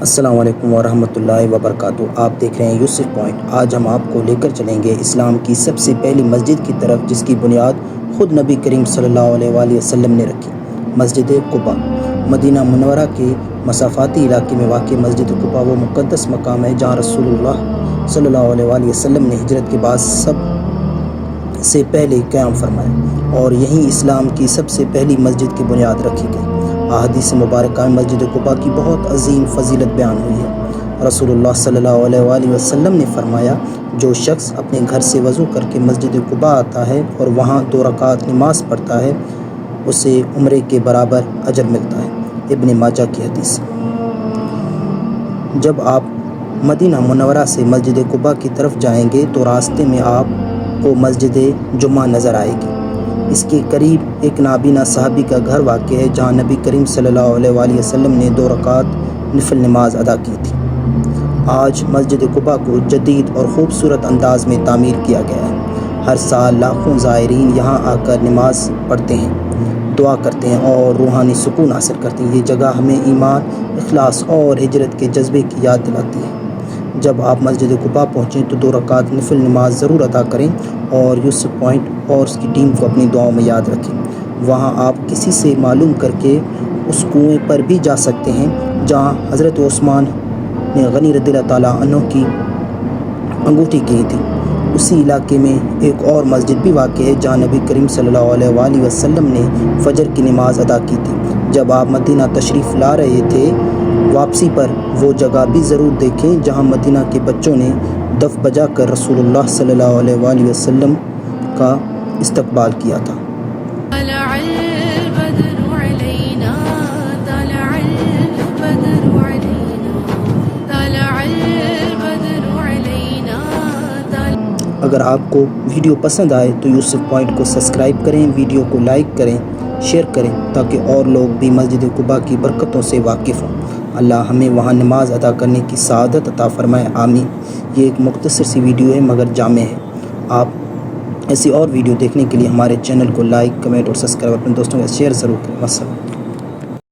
السلام علیکم ورحمۃ اللہ وبرکاتہ۔ آپ دیکھ رہے ہیں یوسف پوائنٹ۔ آج ہم آپ کو لے کر چلیں گے اسلام کی سب سے پہلی مسجد کی طرف، جس کی بنیاد خود نبی کریم صلی اللہ علیہ وآلہ وسلم نے رکھی، مسجد قباء۔ مدینہ منورہ کے مسافاتی علاقے میں واقع مسجد قباء وہ مقدس مقام ہے جہاں رسول اللہ صلی اللہ علیہ وآلہ وسلم نے ہجرت کے بعد سب سے پہلے قیام فرمایا، اور یہیں اسلام کی سب سے پہلی مسجد کی بنیاد رکھی گئی۔ احادیث مبارکہ میں مسجد قباء کی بہت عظیم فضیلت بیان ہوئی ہے۔ رسول اللہ صلی اللہ علیہ وآلہ وسلم نے فرمایا، جو شخص اپنے گھر سے وضو کر کے مسجد قباء آتا ہے اور وہاں 2 رکعت نماز پڑھتا ہے، اسے عمرے کے برابر اجر ملتا ہے۔ ابن ماجہ کی حدیث۔ جب آپ مدینہ منورہ سے مسجد قباء کی طرف جائیں گے تو راستے میں آپ کو مسجد جمعہ نظر آئے گی۔ اس کے قریب ایک نابینا صحابی کا گھر واقع ہے جہاں نبی کریم صلی اللہ علیہ وآلہ وسلم نے 2 رکعت نفل نماز ادا کی تھی۔ آج مسجد قباء کو جدید اور خوبصورت انداز میں تعمیر کیا گیا ہے۔ ہر سال لاکھوں زائرین یہاں آ کر نماز پڑھتے ہیں، دعا کرتے ہیں اور روحانی سکون حاصل کرتے ہیں۔ یہ جگہ ہمیں ایمان، اخلاص اور ہجرت کے جذبے کی یاد دلاتی ہے۔ جب آپ مسجد قباء پہنچیں تو 2 رکعت نفل نماز ضرور ادا کریں اور یوسف پوائنٹ اور اس کی ٹیم کو اپنی دعاؤں میں یاد رکھیں۔ وہاں آپ کسی سے معلوم کر کے اس کنویں پر بھی جا سکتے ہیں جہاں حضرت عثمان نے غنی رضی اللہ تعالیٰ عنہ کی انگوٹھی کی تھی۔ اسی علاقے میں ایک اور مسجد بھی واقع ہے جہاں نبی کریم صلی اللہ علیہ وآلہ وسلم نے فجر کی نماز ادا کی تھی۔ جب آپ مدینہ تشریف لا رہے تھے، واپسی پر وہ جگہ بھی ضرور دیکھیں جہاں مدینہ کے بچوں نے دف بجا کر رسول اللہ صلی اللہ علیہ وآلہ وسلم کا استقبال کیا تھا۔ اگر آپ کو ویڈیو پسند آئے تو یوسف پوائنٹ کو سبسکرائب کریں، ویڈیو کو لائک کریں، شیئر کریں تاکہ اور لوگ بھی مسجد قباء کی برکتوں سے واقف ہوں۔ اللہ ہمیں وہاں نماز ادا کرنے کی سعادت عطا فرمائے، آمین۔ یہ ایک مختصر سی ویڈیو ہے مگر جامع ہے۔ آپ ایسی اور ویڈیو دیکھنے کے لیے ہمارے چینل کو لائک، کمنٹ اور سبسکرائب اپنے دوستوں کے ساتھ شیئر ضرور کریں۔